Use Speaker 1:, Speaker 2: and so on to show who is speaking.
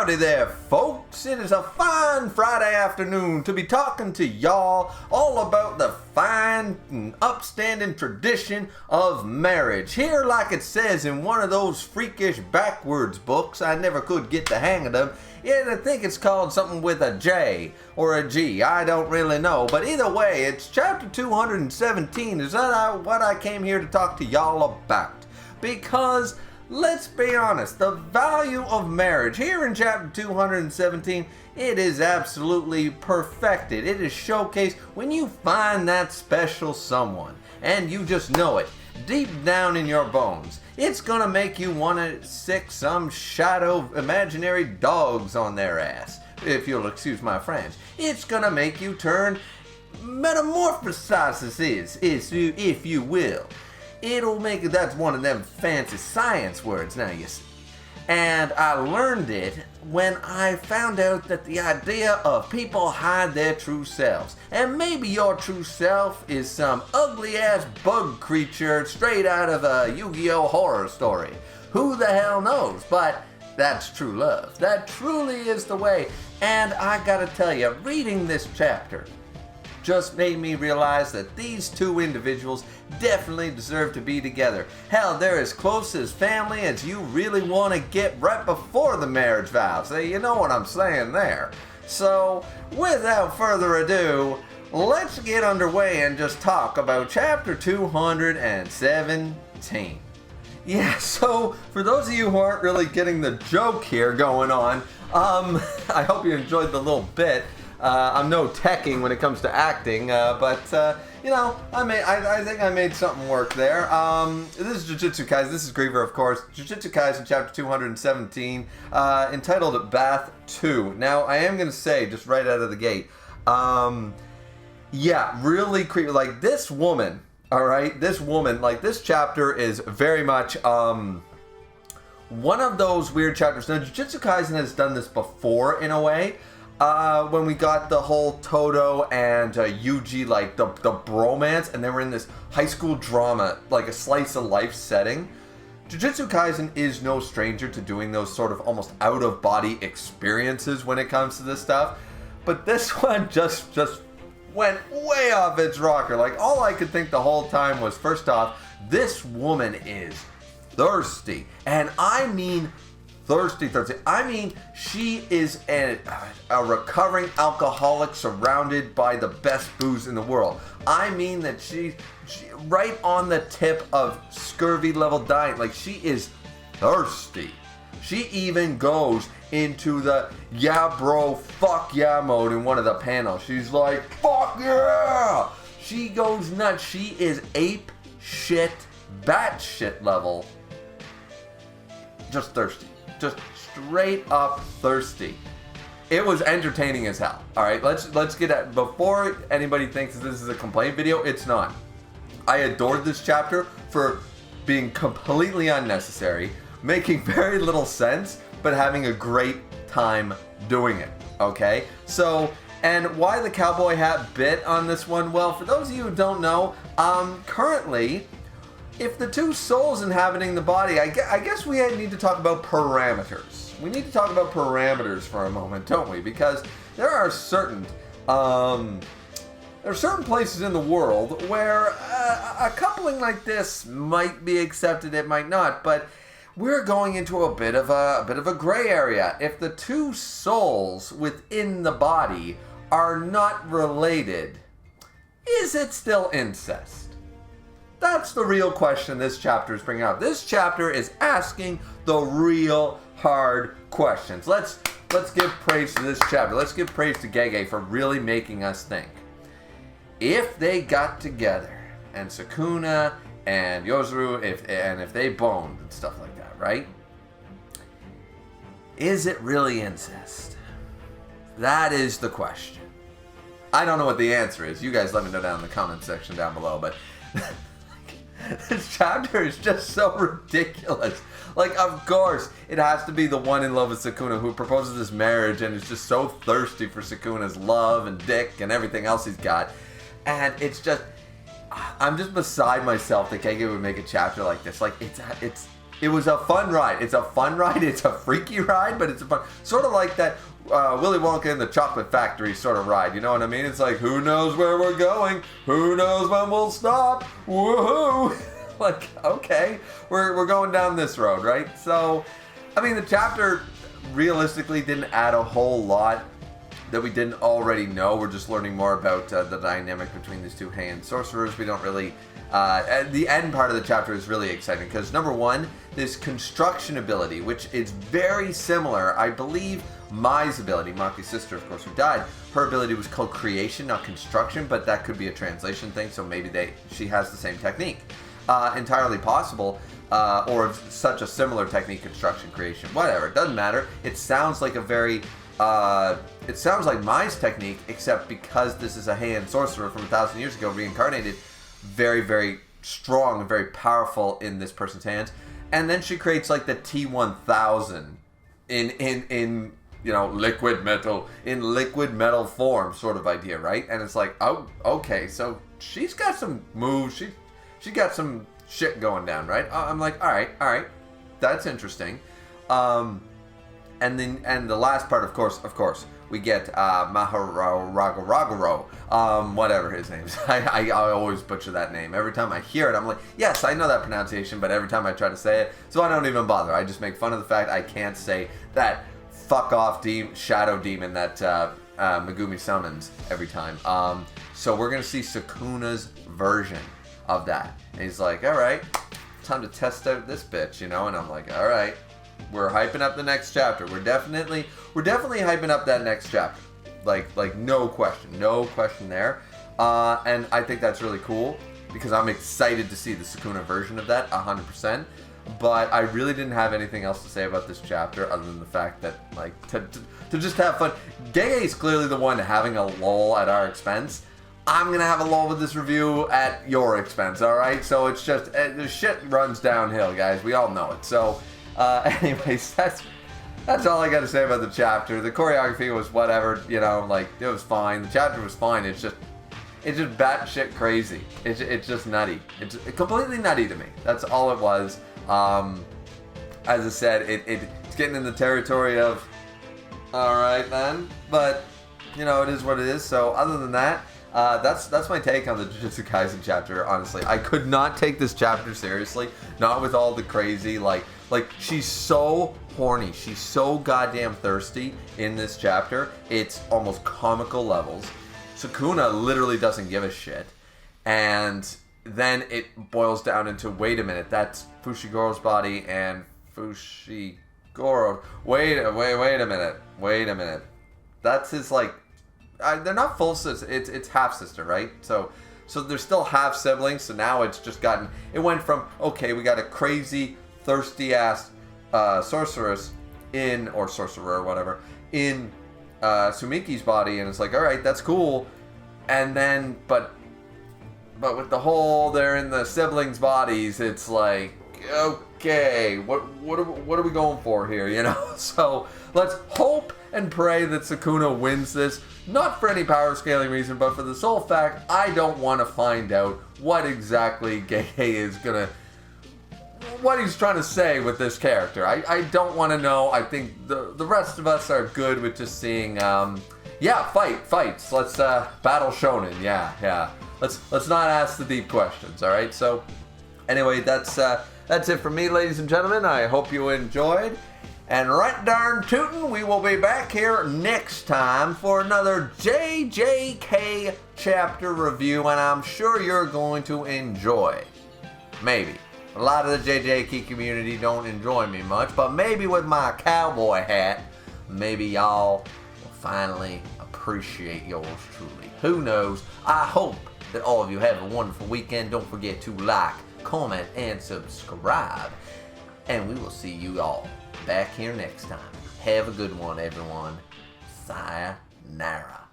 Speaker 1: Howdy there, folks. It is a fine Friday afternoon to be talking to y'all all about the fine and upstanding tradition of marriage. Here, like it says in one of those freakish backwards books, I never could get the hang of them. I think it's called something with a J or a G. I don't really know. But either way, it's chapter 217. Is that what I came here to talk to y'all about? Because let's be honest, the value of marriage here in chapter 217, it is absolutely perfected. It is showcased when you find that special someone and you just know it deep down in your bones. It's gonna make you want to sick some shadow imaginary dogs on their ass, if you'll excuse my French. It's gonna make you turn metamorphosizes, if you will. It'll make it, that's one of them fancy science words now, you see. And I learned it when I found out that the idea of people hide their true selves. And maybe your true self is some ugly ass bug creature straight out of a Yu-Gi-Oh horror story. Who the hell knows? But that's true love. That truly is the way. And I gotta tell you, reading this chapter just made me realize that these two individuals definitely deserve to be together. Hell, they're as close as family as you really want to get right before the marriage vows. You know what I'm saying there. So, without further ado, let's get underway and just talk about chapter 217. Yeah, so for those of you who aren't really getting the joke here going on, I hope you enjoyed the little bit. I'm no teching when it comes to acting, but you know, I think I made something work there. This is Jujutsu Kaisen. This is Griever, of course. Jujutsu Kaisen, chapter 217, entitled Bath 2. Now, I am gonna say just right out of the gate, yeah, really creepy. Like this woman, all right, this woman. Like this chapter is very much one of those weird chapters. Now, Jujutsu Kaisen has done this before in a way. When we got the whole Todo and Yuji, like the bromance, and they were in this high school drama, like a slice of life setting. Jujutsu Kaisen is no stranger to doing those sort of almost out of body experiences when it comes to this stuff. But this one just went way off its rocker. Like all I could think the whole time was, first off, this woman is thirsty, and I mean thirsty. I mean, she is a recovering alcoholic surrounded by the best booze in the world. I mean that she right on the tip of scurvy level dying. Like she is thirsty. She even goes into the yeah bro fuck yeah mode in one of the panels. She's like, fuck yeah! She goes nuts. She is ape shit, bat shit level. Just thirsty. Just straight up thirsty. It was entertaining as hell. All right, let's get at, before anybody thinks this is a complaint video, it's not. I adored this chapter for being completely unnecessary, making very little sense, but having a great time doing it. Okay, so and why the cowboy hat bit on this one? Well, for those of you who don't know, currently, if the two souls inhabiting the body, I guess we need to talk about parameters. We need to talk about parameters for a moment, don't we? Because there are certain places in the world where a coupling like this might be accepted, it might not, but we're going into a bit of a gray area. If the two souls within the body are not related, is it still incest? That's the real question this chapter is bringing up. This chapter is asking the real hard questions. Let's give praise to this chapter. Let's give praise to Gege for really making us think. If they got together, and Sukuna and Yozuru, if they boned and stuff like that, right? Is it really incest? That is the question. I don't know what the answer is. You guys let me know down in the comment section down below, but this chapter is just so ridiculous. Like, of course, it has to be the one in love with Sukuna who proposes this marriage and is just so thirsty for Sukuna's love and dick and everything else he's got. And I'm just beside myself that Kage would make a chapter like this. Like, it's It was a fun ride. It's a fun ride. It's a freaky ride, but it's a fun... Sort of like that Willy Wonka and the Chocolate Factory sort of ride. You know what I mean? It's like, who knows where we're going? Who knows when we'll stop? Woohoo! Like, okay, we're going down this road, right? So, I mean, the chapter realistically didn't add a whole lot that we didn't already know. We're just learning more about the dynamic between these two hand sorcerers. We don't really... the end part of the chapter is really exciting because, number one, this construction ability, which is very similar. I believe Mai's ability, Maki's sister, of course, who died, her ability was called creation, not construction, but that could be a translation thing, so maybe she has the same technique. Entirely possible, or such a similar technique, construction, creation, whatever, it doesn't matter. It sounds like a very... it sounds like Mai's technique, except because this is a hand sorcerer from 1,000 years ago, reincarnated, very, very strong and very powerful in this person's hands. And then she creates like the T-1000 in you know, liquid metal form sort of idea, right? And it's like, oh, okay, so she's got some moves, she got some shit going down, right? I'm like, all right, that's interesting. And the last part, of course, we get Maharagaro, whatever his name is. I always butcher that name. Every time I hear it, I'm like, yes, I know that pronunciation, but every time I try to say it, so I don't even bother. I just make fun of the fact I can't say that fuck off shadow demon that Megumi summons every time. So we're going to see Sukuna's version of that. And he's like, all right, time to test out this bitch, you know? And I'm like, all right. We're hyping up the next chapter. We're definitely hyping up that next chapter. Like no question there. And I think that's really cool because I'm excited to see the Sukuna version of that 100%. But I really didn't have anything else to say about this chapter other than the fact that, like, to just have fun. Gege is clearly the one having a lull at our expense. I'm gonna have a lull with this review at your expense. All right. So it's just the shit runs downhill, guys. We all know it. So. Anyways, that's all I got to say about the chapter. The choreography was whatever, you know, like, it was fine. The chapter was fine. It's just batshit crazy. It's just nutty. It's completely nutty to me. That's all it was. As I said, it's getting in the territory of, all right then, but you know, it is what it is. So other than that, that's my take on the Jujutsu Kaisen chapter. Honestly, I could not take this chapter seriously. Not with all the crazy like she's so horny. She's so goddamn thirsty in this chapter. It's almost comical levels. Sukuna literally doesn't give a shit. And then it boils down into, wait a minute, that's Fushigoro's body and Fushigoro. Wait a minute. That's his, like, they're not full sister. It's half sister, right? So they're still half siblings. So now it's just gotten. It went from, okay, we got a crazy thirsty ass sorceress or sorcerer or whatever in Sumiki's body, and it's like, all right, that's cool. And then, but with the whole they're in the siblings' bodies, it's like, okay, what are we going for here, you know? So let's hope and pray that Sukuna wins this, not for any power scaling reason, but for the sole fact I don't want to find out what exactly Gege is gonna, what he's trying to say with this character. I don't want to know. I think the rest of us are good with just seeing, fights. Let's battle shonen. Yeah. Let's not ask the deep questions. All right. So anyway, that's it for me, ladies and gentlemen. I hope you enjoyed. And right darn tootin', we will be back here next time for another JJK chapter review, and I'm sure you're going to enjoy. Maybe. A lot of the JJK community don't enjoy me much, but maybe with my cowboy hat, maybe y'all will finally appreciate yours truly. Who knows? I hope that all of you have a wonderful weekend. Don't forget to like, comment, and subscribe. And we will see you all back here next time. Have a good one, everyone. Sayonara.